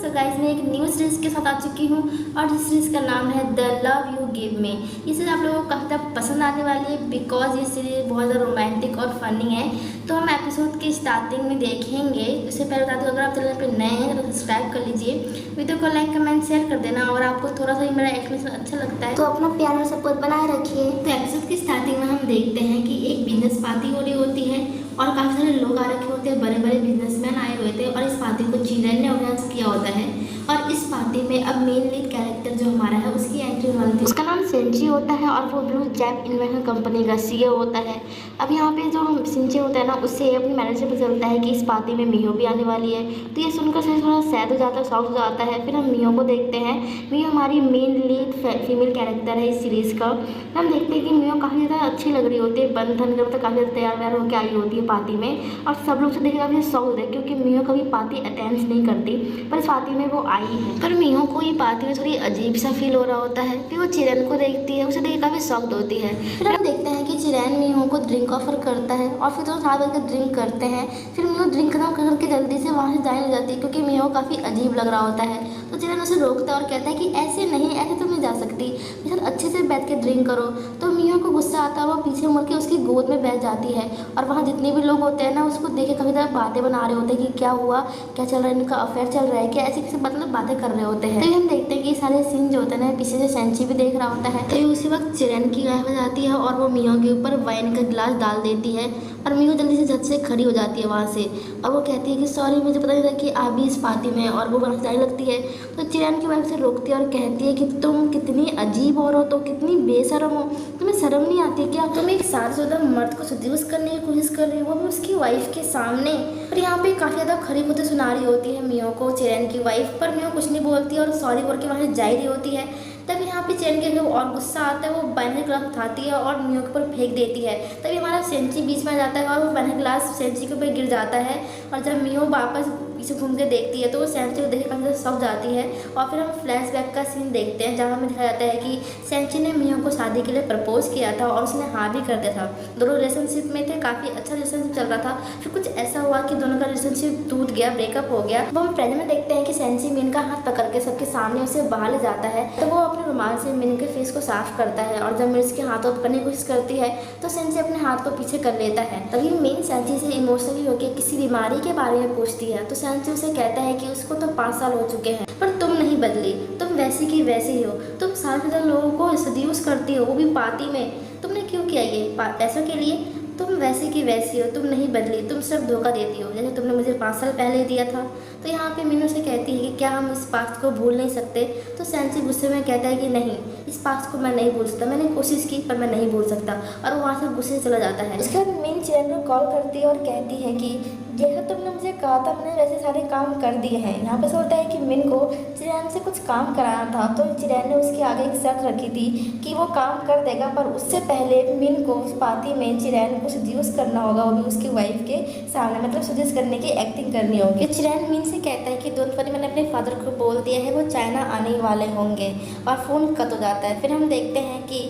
So guys मैं एक new series के साथ आ चुकी हूँ और इस सीरीज़ का नाम है the love you give me. ये सीरीज़ आप लोगों को काफ़ी ज़्यादा पसंद आने वाली है बिकॉज ये सीरीज़ बहुत ज़्यादा रोमांटिक और फनी है। तो हम एपिसोड के स्टार्टिंग में देखेंगे। इससे पहले बता दूँ, अगर आप चैनल पर नए हैं तो सब्सक्राइब कर लीजिए, वीडियो को लाइक कमेंट शेयर कर देना और आपको थोड़ा सा ही मेरा एक्सप्लेनेशन अच्छा लगता है तो अपना प्यार और सपोर्ट बनाए रखिए। तो एपिसोड की स्टार्टिंग में हम देखते हैं कि एक बिजनेस पार्टी हो रही होती है और काफ़ी सारे लोग आ रखे होते हैं, बड़े बड़े बिजनेसमैन आए हुए थे और इस पार्टी को चिरन ने ऑर्गेनाइज किया होता है। और इस पार्टी में अब मेन लीड कैरेक्टर जो हमारा है उसकी एंट्री वाली थी। उसका नाम सेंची होता है और वो ब्लू जैप इन्वेस्टमेंट कंपनी का सीईओ होता है। अब यहाँ पे जो सेंची होता है ना, उससे अपने मैनेजर से पता चलता है कि इस पार्टी में मियो भी आने वाली है। तो ये सुनकर से थोड़ा सैड हो जाता है, शॉक हो जाता है। फिर हम मियो को देखते हैं। मियो हमारी मेन लीड फीमेल कैरेक्टर है इस सीरीज़ का। हम देखते हैं कि मियो काफ़ी ज़्यादा अच्छी लग रही होती है, बन ठन कर काफ़ी ज़्यादा तैयार व्यार होकर आई होती है पार्टी में। और सब लोग से देखे काफ़ी शौक होता है क्योंकि मियो कभी पार्टी अटेंड नहीं करती, पर इस पार्टी में वो आई है। पर मियो को ये पार्टी में थोड़ी अजीब सा फील हो रहा होता है। फिर वो चिरन को देखती है, उसे देख काफ़ी शॉक्ड होती है। फिर हम देखते हैं कि चिरन मियो को ड्रिंक ऑफर करता है और फिर दोनों साथ मिलकर ड्रिंक करते हैं। फिर मियो ड्रिंक खत्म करके जल्दी से वहाँ से जाने लग जाती है क्योंकि मियो काफ़ी अजीब लग रहा होता है। तो चिरन उसे रोकता है और कहता है कि ऐसे नहीं, ऐसे तुम नहीं जा सकती, मेरे साथ अच्छे से बैठ के ड्रिंक करो। तो मियो को गुस्सा आता है और वो पीछे मुड़ के उसकी गोद में बैठ जाती है और वहाँ जितने भी लोग होते हैं ना उसको देखे काफ़ी ज़्यादा बातें बना रहे होते हैं कि क्या हुआ, क्या चल रहा है, इनका अफेयर चल रहा है क्या, ऐसे किसी मतलब बातें कर रहे होते हैं। तो हम देखते हैं कि सारे सीन जो होते हैं ना पीछे से सेंची भी देख रहा होता है। तो उसी वक्त चिरन की गायब हो जाती है और वो मियो के ऊपर वाइन का गिलास डाल देती है और मियो जल्दी से झट से खड़ी हो जाती है वहाँ से और वो कहती है कि सॉरी, मुझे पता नहीं था कि आप भी इस पार्टी में, और वो वहाँ से जाने लगती है। तो चिरन की वाइफ से रोकती है और कहती है कि तुम कितनी अजीब औरत हो, कितनी बेशरम हो, तुम्हें शर्म नहीं आती क्या, तुम एक शादीशुदा मर्द को सेड्यूस करने की कोशिश कर रही हो, वो भी उसकी वाइफ के सामने। पर यहाँ पे काफ़ी ज़्यादा खरी खोटी सुना रही होती है मियो को चिरन की वाइफ, पर मियो कुछ नहीं बोलती और सॉरी बोल के वहाँ से जा रही होती है। तब यहाँ पे चिरन के और गुस्सा आता है, वो बैनर ग्लास उठाती है और मियो के ऊपर फेंक देती है। तभी हमारा सेंची बीच में आ जाता है और वो बैनर ग्लास सेंची के ऊपर गिर जाता है और जब मियो वापस पीछे घूम के देखती है तो वो सेंची को देख काफ़ी ज़्यादा सक जाती है। और फिर हम फ्लैशबैक का सीन देखते हैं जहाँ हमें दिखाया जाता है कि सेंची ने मियो को शादी के लिए प्रपोज किया था और उसने हाँ भी कर दिया था। दोनों रिलेशनशिप में थे, काफ़ी अच्छा रिलेशनशिप चल रहा था। फिर कुछ ऐसा हुआ कि दोनों का रिलेशनशिप टूट गया, ब्रेकअप हो गया। वो हम प्रेजेंट में देखते हैं कि सेंची मिन का हाथ पकड़ के सबके सामने उसे बाहर ले जाता है। तो वो अपने रुमाल से मिन के फेस को साफ करता है और जब मिन उसके हाथों पकड़ने की कोशिश करती है तो सेंची अपने हाथ को पीछे कर लेता है। तभी मिन सेंची से इमोशनली होकर किसी बीमारी के बारे में पूछती है तो सेंची उसे कहता है कि उसको तो 5 साल हो चुके हैं पर तुम नहीं बदली, तुम वैसी की वैसी ही हो, तुम सारे लोगों को सदियूस करती हो, वो भी पार्टी में। तुमने क्यों किया ये, पैसों के लिए? तुम वैसी की वैसी हो, तुम नहीं बदली, तुम सिर्फ धोखा देती हो जैसे तुमने मुझे 5 साल पहले दिया था। तो यहाँ पे मीनू से कहती है कि क्या हम इस पास्ट को भूल नहीं सकते? तो सेंची गुस्से में कहता है कि नहीं, इस पास्ट को मैं नहीं भूल सकता, मैंने कोशिश की पर मैं नहीं भूल सकता, और वो वहाँ से गुस्से से चला जाता है। उसके बाद मीन चिरन को कॉल करती है और कहती है कि जैसा तुमने मुझे कहा था मैंने वैसे सारे काम कर दिए हैं। यहाँ पे होता है कि मिन को चिरैन से कुछ काम कराना था तो चिरैन ने उसके आगे एक शर्त रखी थी कि वो काम कर देगा, पर उससे पहले मिन को उस पार्टी में चिरैन को सड्यूस करना होगा, वो भी उसकी वाइफ के सामने, मतलब सड्यूस करने की एक्टिंग करनी होगी। चिरैन मिन से कहता है कि डोंट वरी, मैंने अपने फादर को बोल दिया है, वो चाइना आने वाले होंगे, और फ़ोन कट हो जाता है। फिर हम देखते हैं कि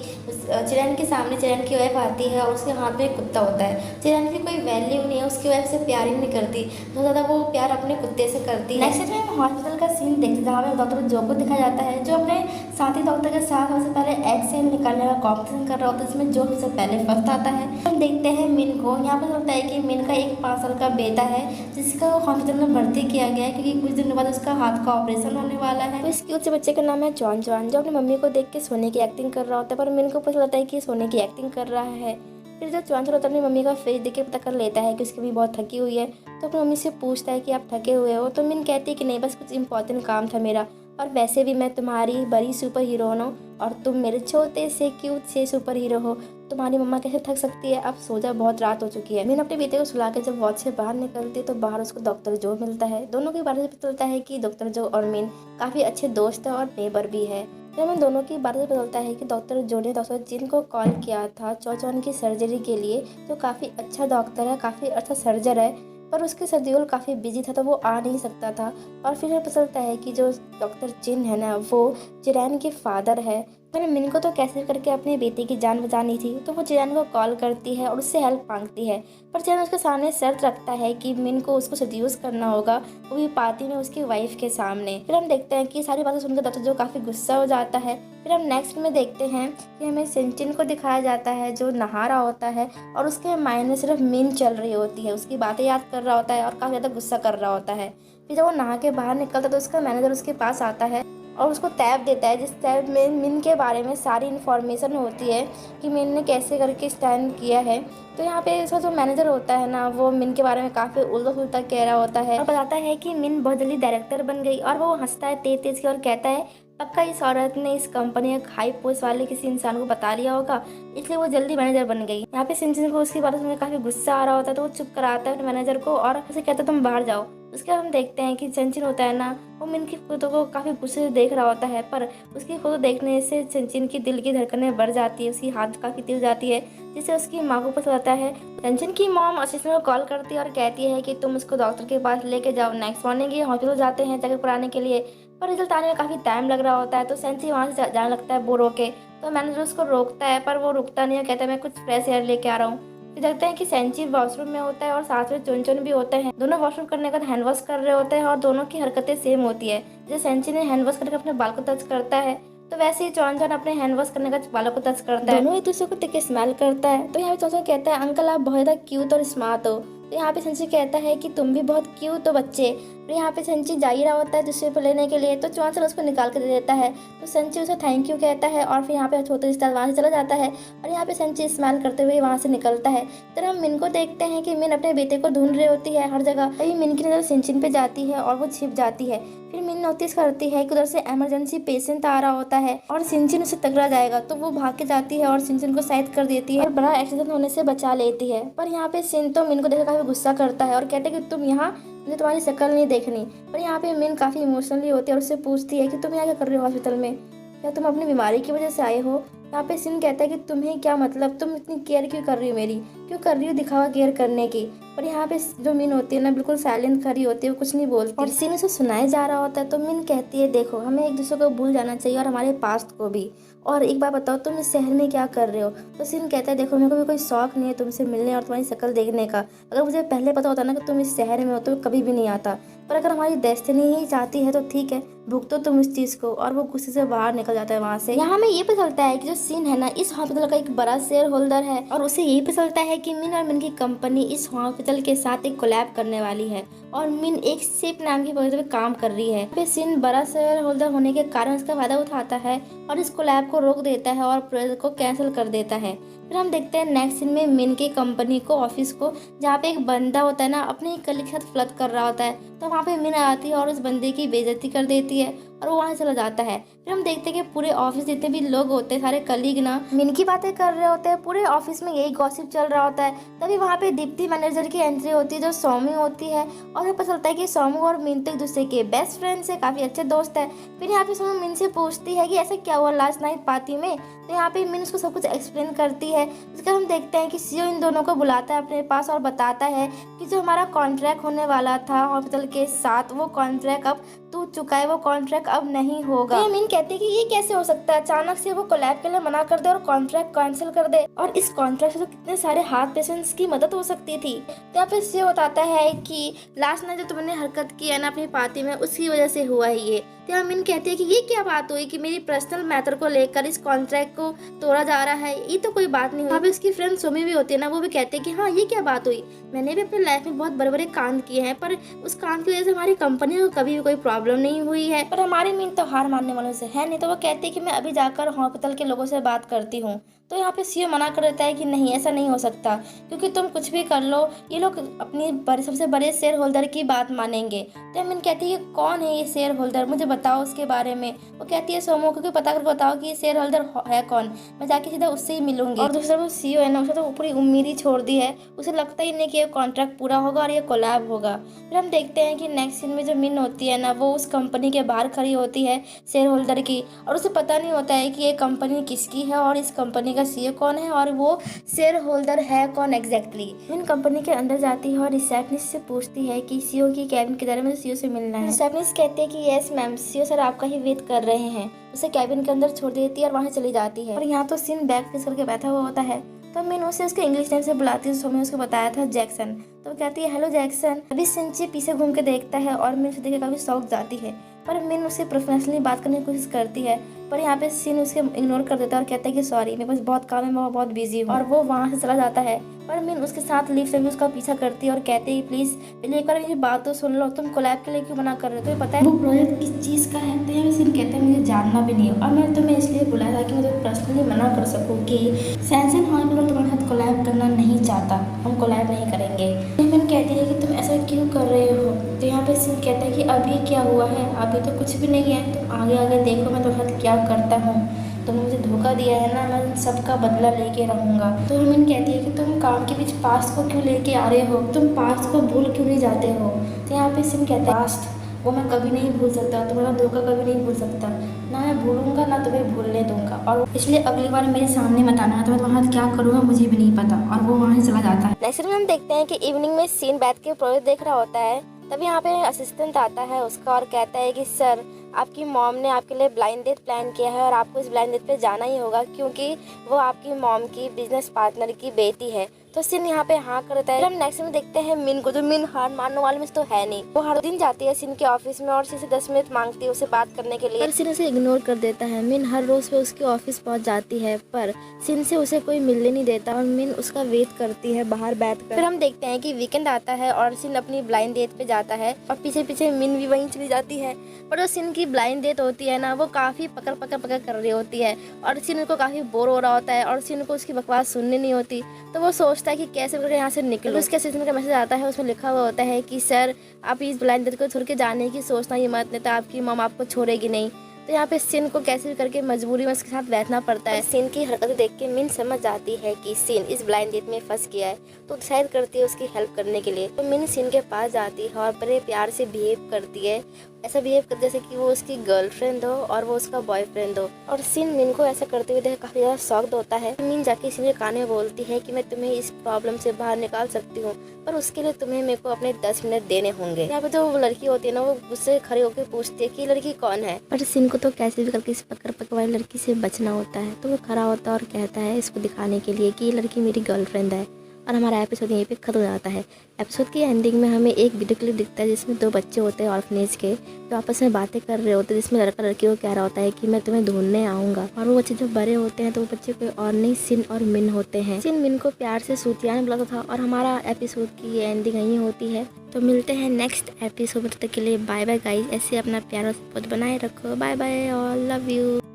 चिरैन के सामने चिरैन की वाइफ आती है और उसके हाथ में एक कुत्ता होता है। चिरैन की कोई वैल्यू नहीं है, उसकी वाइफ से प्यार ही नहीं करती, बहुत ज़्यादा वो प्यार अपने कुत्ते से करती है। नेक्स्ट में हम हॉस्पिटल का सीन देखते हैं जहाँ में डॉक्टर जो को दिखाया जाता है जो अपने साथी डॉक्टर के साथ सबसे पहले एग सेल निकालने का कॉम्पिटिशन कर रहा होता है, इसमें जो सबसे पहले फर्स्ट आता है। हम देखते हैं मिन को, यहाँ पर होता है कि मिन का एक 5 साल का बेटा है जिसका हॉस्पिटल में भर्ती किया गया है क्योंकि कुछ दिन बाद उसका हाथ का ऑपरेशन होने वाला है। तो इस क्यूट से बच्चे का नाम है जॉन जॉन, जो अपनी मम्मी को देख के सोने की एक्टिंग कर रहा होता है, पर मिन को पता चलता है कि सोने की एक्टिंग कर रहा है। फिर जब जॉन होता है अपनी मम्मी का फेस देख के पता कर लेता है कि उसकी मम्मी बहुत थकी हुई है, तो अपनी मम्मी से पूछता है कि आप थके हुए हो? तो मिन कहती है कि नहीं, बस कुछ इंपॉर्टेंट काम था मेरा, और वैसे भी मैं तुम्हारी बड़ी सुपर हीरोइन हूँ और तुम मेरे छोटे से क्यूट से सुपर हीरो हो, तुम्हारी मम्मा कैसे थक सकती है, अब सो जा, बहुत रात हो चुकी है। मिन अपने बेटे को सुला के जब वॉच से बाहर निकलती है तो बाहर उसको डॉक्टर जो मिलता है। दोनों के बारे में पता चलता है कि डॉक्टर जो और मिन काफ़ी अच्छे दोस्त है और नेबर भी है। फिर हमें दोनों की बारे में पता चलता है कि डॉक्टर जो ने डॉक्टर जिन को कॉल किया था चौचौन की सर्जरी के लिए, जो काफ़ी अच्छा डॉक्टर है, काफ़ी अच्छा सर्जर है, पर उसके शेड्यूल काफ़ी बिजी था तो वो आ नहीं सकता था। और फिर हमें पता चलता है कि जो डॉक्टर जिन है ना वो चिरैन के फादर है, मैंने मिन को तो कैसे करके अपनी बेटी की जान बचानी थी, तो वो जियान को कॉल करती है और उससे हेल्प मांगती है। पर जियान उसके सामने शर्त रखता है कि मिन को उसको सड्यूस करना होगा, वो भी पार्टी में उसकी वाइफ के सामने। फिर हम देखते हैं कि सारी बातें सुनकर डॉक्टर जो काफ़ी गुस्सा हो जाता है। फिर हम नेक्स्ट में देखते हैं कि हमें सिंचिन को दिखाया जाता है जो नहा रहा होता है और उसके माइंड में सिर्फ मिन चल रही होती है, उसकी बातें याद कर रहा होता है और काफ़ी ज़्यादा गुस्सा कर रहा होता है। फिर जब वो नहा के बाहर निकलता है तो उसका मैनेजर उसके पास आता है और उसको टैब देता है, जिस टैब में मिन के बारे में सारी इन्फॉर्मेशन होती है कि मिन ने कैसे करके स्टैंड किया है। तो यहाँ पे इसका जो मैनेजर होता है ना, वो मिन के बारे में काफ़ी उल्टा सुल्टा कह रहा होता है और बताता है कि मिन बहुत जल्दी डायरेक्टर बन गई। और वो हंसता है तेज तेज के और कहता है पक्का इस औरत ने इस कंपनी के हाई पोस्ट वाले किसी इंसान को बता लिया होगा, इसलिए वो जल्दी मैनेजर बन गई। यहाँ पे सिंचिन को उसकी बात सुनकर काफ़ी गुस्सा आ रहा होता है, तो वो चुप कराता है अपने मैनेजर को और उसे कहता है तुम बाहर जाओ। उसके बाद हम देखते हैं कि सिंचिन होता है ना, वो मिन की फोटो को काफ़ी गुस्से से देख रहा होता है, पर उसकी फोटो देखने से सिंचिन की दिल की धड़कनें बढ़ जाती है, उसकी हाथ काफ़ी तेज जाती है, जिससे उसकी माँ को पता चलता है। सिंचिन की मॉम असिस्टेंट को कॉल करती है और कहती है कि तुम उसको डॉक्टर के पास लेके जाओ। नेक्स्ट मॉर्निंग ये हॉस्पिटल जाते हैं चेकअप कराने के लिए, पर रिजल्ट आने में काफ़ी टाइम लग रहा होता है, तो सिंचिन वहाँ से जाने लगता है बोरो के। तो मैनेजर उसको रोकता है, पर वो रुकता नहीं है, कहता है मैं कुछ फ्रेश एयर लेके आ रहा हूँ। फिर देखते हैं कि सेंची वॉशरूम में होता है और साथ में चुन भी होते हैं। दोनों वॉशरूम करने का हैंड वॉश कर रहे होते हैं और दोनों की हरकतें सेम होती है। जैसे सेंची ने हैंड वॉश करके अपने बाल को टच करता है, तो वैसे ही चौन अपने हैंड वॉश करने का बालों को टच करता है। दोनों एक दूसरे को देख के स्मेल करता है। तो यहाँ पे चौन कहता है अंकल आप बहुत ज़्यादा क्यूट और स्मार्ट हो। तो यहाँ पे संची कहता है कि तुम भी बहुत क्यूट हो बच्चे। और यहाँ पे संची जा ही रहा होता है दूसरे पर लेने के लिए, तो चौन उसको निकाल कर दे देता है। तो संची उसे थैंक यू कहता है और फिर यहाँ पे छोटे रिश्तेदार वहाँ से चला जाता है और यहाँ पे संची स्माइल करते हुए वहाँ से निकलता है। तो हम मिन को देखते हैं कि मिन अपने बेटे को ढूंढ रही होती है हर जगह। अभी मिन की नज़र सिंचिन पे जाती है और वो छिप जाती है। फिर मिन नोटिस करती है कि उधर से इमरजेंसी पेशेंट आ रहा होता है और सिंचिन उसे टकरा जाएगा, तो वो भाग के जाती है और सिंचिन को साइड कर देती है और बड़ा एक्सीडेंट होने से बचा लेती है। पर यहाँ पे सिन तो मिन को देखकर काफी गुस्सा करता है और कहते हैं कि तुम यहाँ, मुझे तुम्हारी शक्ल नहीं देखनी। पर यहाँ पे मिन काफी इमोशनली होती है और उससे पूछती है कि तुम यहाँ क्या कर रहे हो हॉस्पिटल में, क्या तुम अपनी बीमारी की वजह से आए हो। यहाँ पे सिन कहता है कि तुम्हें क्या मतलब, तुम इतनी केयर क्यों कर रही हो मेरी, क्यों कर रही हो दिखावा केयर करने की। पर यहाँ पे जो मिन होती है ना, बिल्कुल साइलेंट खड़ी होती है, वो कुछ नहीं बोलती और सिन उसे सुनाए जा रहा होता है। तो मिन कहती है देखो हमें एक दूसरे को भूल जाना चाहिए और हमारे पास्ट को भी, और एक बार बताओ तुम इस शहर में क्या कर रहे हो। तो सिन कहता है देखो मेरे को भी कोई शौक नहीं है तुमसे मिलने और तुम्हारी शक्ल देखने का, अगर मुझे पहले पता होता ना कि तुम इस शहर में हो तो कभी भी नहीं आता, पर अगर हमारी डेस्टिनी ही चाहती है तो ठीक है, भुगतो तुम इस चीज को। और वो गुस्से से बाहर निकल जाता है वहाँ से। यहाँ हमें ये पता चलता है कि जो सीन है ना, इस हॉस्पिटल का एक बड़ा शेयर होल्डर है और उसे ये पता चलता है कि मिन और मिन की कंपनी इस हॉस्पिटल के साथ एक कोलैब करने वाली है और मिन एक सिप नाम की प्रोजेक्ट पे काम कर रही है। फिर सिन बड़ा शेयर होल्डर होने के कारण इसका फायदा उठाता है और इस कोलैब को रोक देता है और प्रोजेक्ट को कैंसिल कर देता है। फिर हम देखते हैं नेक्स्ट सीन में मिन की कंपनी को, ऑफिस को, जहाँ पे एक बंदा होता है ना अपने कलीग के साथ फ्लर्ट कर रहा होता है, तो वहाँ पे मिन आती है और उस बंदे की बेइज्जती कर देती है और वो वहाँ चला जाता है। फिर हम देखते हैं कि पूरे ऑफिस जितने भी लोग होते हैं, सारे कलीग ना मिन की बातें कर रहे होते हैं, पूरे ऑफिस में यही गॉसिप चल रहा होता है। तभी वहाँ पे डिप्टी मैनेजर की एंट्री होती है जो सौम्य होती है और हमें पता चलता है कि सौम्य और मिन तो एक दूसरे के बेस्ट फ्रेंड्स है, काफी अच्छे दोस्त है। फिर यहाँ पे सौम्य मिन से पूछती है कि ऐसा क्या हुआ लास्ट नाइट पार्टी में, तो यहाँ पे मिन उसको सब कुछ एक्सप्लेन करती है। उसके बाद हम देखते हैं कि सीईओ इन दोनों को बुलाता है अपने पास और बताता है कि जो हमारा कॉन्ट्रैक्ट होने वाला था हॉस्पिटल के साथ, वो कॉन्ट्रैक्ट अब टूट चुका है, वो कॉन्ट्रैक्ट अब नहीं होगा। तो मिन कहते हैं कि ये कैसे हो सकता है, अचानक से वो कोलैब के लिए मना कर दे और कॉन्ट्रैक्ट कैंसिल कर दे, और इस कॉन्ट्रैक्ट से तो कितने सारे हार्ट पेशेंट्स की मदद हो सकती थी। तो यहाँ पे सीईओ बताता है कि लास्ट नाइट जो तुमने हरकत की है ना अपनी पार्टी में, उसकी वजह से हुआ है ये। तो यहाँ मिन कहती है कि ये क्या बात हुई कि मेरी पर्सनल मैटर को लेकर इस कॉन्ट्रैक्ट को तोड़ा जा रहा है, ये तो कोई बात नहीं हुई। यहाँ पे उसकी फ्रेंड सोमी भी होती है ना, वो भी कहते हैं कि हाँ ये क्या बात हुई, मैंने भी अपनी लाइफ में बहुत बड़े बड़े कांड किए हैं, पर उस कांड की वजह से हमारी कंपनी को कभी भी कोई प्रॉब्लम नहीं हुई है। पर हमारी मिन तो हार मानने वालों से है नहीं, तो वो कहती है कि मैं अभी जाकर हॉस्पिटल के लोगों से बात करती हूँ। तो यहाँ पे सीईओ मना कर देता है कि नहीं ऐसा नहीं हो सकता, क्योंकि तुम कुछ भी कर लो ये लोग अपनी सबसे बड़े शेयर होल्डर की बात मानेंगे। तो मिन कहती है कौन है ये शेयर होल्डर, मुझे बताओ उसके बारे में। वो कहती है सोमो को पता कर बताओ कि ये शेयर होल्डर है कौन, मैं जाके सीधा उससे ही मिलूंगी। और दूसरा वो सीईओ है ना, उसे तो पूरी उम्मीद ही छोड़ दी है, उसे लगता ही नहीं कि ये कॉन्ट्रैक्ट पूरा होगा और ये कोलैब होगा। फिर हम देखते हैं कि नेक्स्ट सीन में जो मिन होती है ना, वो उस कंपनी के बाहर खड़ी होती है शेयर होल्डर की, और उसे पता नहीं होता है कि ये कंपनी किसकी है और इस कंपनी का का सीईओ कौन है और वो शेयर होल्डर है कौन एग्जैक्टली। मिन कंपनी के अंदर जाती है और रिसेप्शनिस्ट से पूछती है कि सीईओ की कैबिन किधर है, मुझे सीईओ से मिलना है। रिसेप्शनिस्ट कहते हैं कि यस मैम, सीईओ सर आपका ही वेट कर रहे हैं। उसे कैबिन के अंदर छोड़ देती है और वहाँ चली जाती है। और यहाँ तो सिन बैग फेस करके बैठा हुआ होता है। तो मिन उसे उसके इंग्लिश नेम से बुलाती है, उसने उसको बताया था जैक्सन। तो वो कहती है हेलो जैक्सन। अभी सिंची पीछे घूम के देखता है और मिन उसे देख के काफी शौक जाती है, पर मिन उससे प्रोफेशनली बात करने की कोशिश करती है। पर यहाँ पे सिन उसके इग्नोर कर देता है और कहता है कि सॉरी मेरे पास बहुत काम है, मैं बहुत बिजी हूँ, और वो वहाँ से चला जाता है। पर मिन उसके साथ लिफ्ट में उसका पीछा करती है और कहते हैं प्लीज पहले एक बार मेरी बात तो सुन लो, तुम कोलैब के लिए क्यों मना कर रहे हो, तुम्हें पता है वो प्रोजेक्ट किस चीज़ का है। तो यहाँ पे सिन कहता है मुझे जानना भी नहीं है और मैंने तुम्हें इसलिए बुलाया था कि मैं तुम्हें पर्सनली मना कर सकूँ कि सैमसंग हॉर्न तुम्हारे साथ कोलैब करना नहीं चाहता, हम कोलैब नहीं करेंगे। मिन कहती है कि तुम ऐसा क्यों कर रहे हो। तो यहाँ पे सिन कहता है कि अभी क्या हुआ है, अभी तो कुछ भी नहीं है, तुम आगे आगे देखो मैं तुम्हारे साथ क्या करता हूँ। तुमने मुझे धोखा दिया है ना, मैं सबका बदला लेके रहूँगा। तो मिन कहती है कि तुम काम के बीच पास्ट को क्यों लेके आ रहे हो, तुम पास्ट को भूल क्यों नहीं जाते हो। तो यहाँ पे सिन कहता है पास्ट वो मैं कभी नहीं भूल सकता, तुम्हारा धोखा कभी नहीं भूल सकता, ना मैं भूलूंगा ना तुम्हें भूलने दूंगा, और इसलिए अगली बार मेरे सामने मत आना, तो मैं तुम्हारे साथ क्या करूँगा मुझे भी नहीं पता। और वो वहाँ से चला जाता है। नेक्स्ट में हम देखते हैं कि इवनिंग में सीन बैठ के प्रोजेक्ट देख रहा होता है। तभी यहाँ पे असिस्टेंट आता है उसका और कहता है कि सर आपकी मॉम ने आपके लिए ब्लाइंड डेट प्लान किया है और आपको इस ब्लाइंड डेट पे जाना ही होगा क्योंकि वो आपकी मॉम की बिजनेस पार्टनर की बेटी है। तो सिन यहाँ पे हाँ करता है। हम नेक्स्ट में देखते हैं मिन को, जो मिन हार मानने वाले में तो है नहीं। वो हर दिन जाती है सिन के ऑफिस में और सिन से 10 मिनट मांगती है उसे बात करने के लिए, पर सिन उसे इग्नोर कर देता है। मिन हर रोज पे उसके ऑफिस पहुंच जाती है पर सिन से उसे कोई मिलने नहीं देता और मिन उसका वेट करती है बाहर बैठकर। फिर हम देखते हैं कि वीकेंड आता है और सिन अपनी ब्लाइंड डेट पे जाता है और पीछे पीछे मिन भी वहीं चली जाती है। पर जो सिन की ब्लाइंड डेट होती है ना, वो काफी पकड़ कर रही होती है और सिन को काफी बोर हो रहा होता है और सिन को उसकी बकवास सुननी नहीं होती। तो वो सोचता है कि कैसे करके यहाँ से निकलो। उसके असिस्टेंट का मैसेज आता है, उसमें लिखा हुआ होता है कि सर आप इस ब्लाइंड डेट को छोड़ के जाने की सोचना ही मत, नहीं तो आपकी मम आपको छोड़ेगी नहीं। तो यहाँ पे सिन को कैसे भी करके मजबूरी में उसके साथ बैठना पड़ता है। सिन की हरकतें देख के मिन समझ जाती है कि सिन इस ब्लाइंड डेट में फंस गया है, तो डिसाइड करती है उसकी हेल्प करने के लिए। तो मिन सिन के पास जाती है और बड़े प्यार से बिहेव करती है, ऐसा बिहेव करते जैसे कि वो उसकी गर्लफ्रेंड हो और वो उसका बॉयफ्रेंड हो। और सिन मिन को ऐसा करते हुए देख काफी ज्यादा शॉक्ड होता है। मिन जाके सिन के कान में बोलती है कि मैं तुम्हें इस प्रॉब्लम से बाहर निकाल सकती हूँ, पर उसके लिए तुम्हें मेरे को अपने 10 मिनट देने होंगे। यहाँ पे जो वो लड़की होती है ना, वो उससे खड़े होकर पूछती है कि लड़की कौन है। पर सिन को तो कैसे भी करके इस पकड़ वाली लड़की से बचना होता है। तो वो खड़ा होता है और कहता है इसको दिखाने के लिए कि ये लड़की मेरी गर्लफ्रेंड है। और हमारा एपिसोड यहीं पे खत्म हो जाता है। एपिसोड की एंडिंग में हमें एक वीडियो क्लिप दिखता है जिसमें 2 बच्चे होते हैं ऑर्फनेज के, जो आपस में बातें कर रहे होते हैं, जिसमें लड़का लड़की को कह रहा होता है कि मैं तुम्हें ढूंढने आऊँगा। और वो बच्चे जब बड़े होते हैं तो वो बच्चे कोई और नहीं सिन और मिन होते हैं। सिन मिन को प्यार से सूतियान बुलाता था और हमारा एपिसोड की एंडिंग यहीं होती है। तो मिलते हैं नेक्स्ट एपिसोड में, तब तक के लिए बाय बाय गाइस। ऐसे अपना प्यार और सपोर्ट बनाए रखो। बाय बाय और लव यू।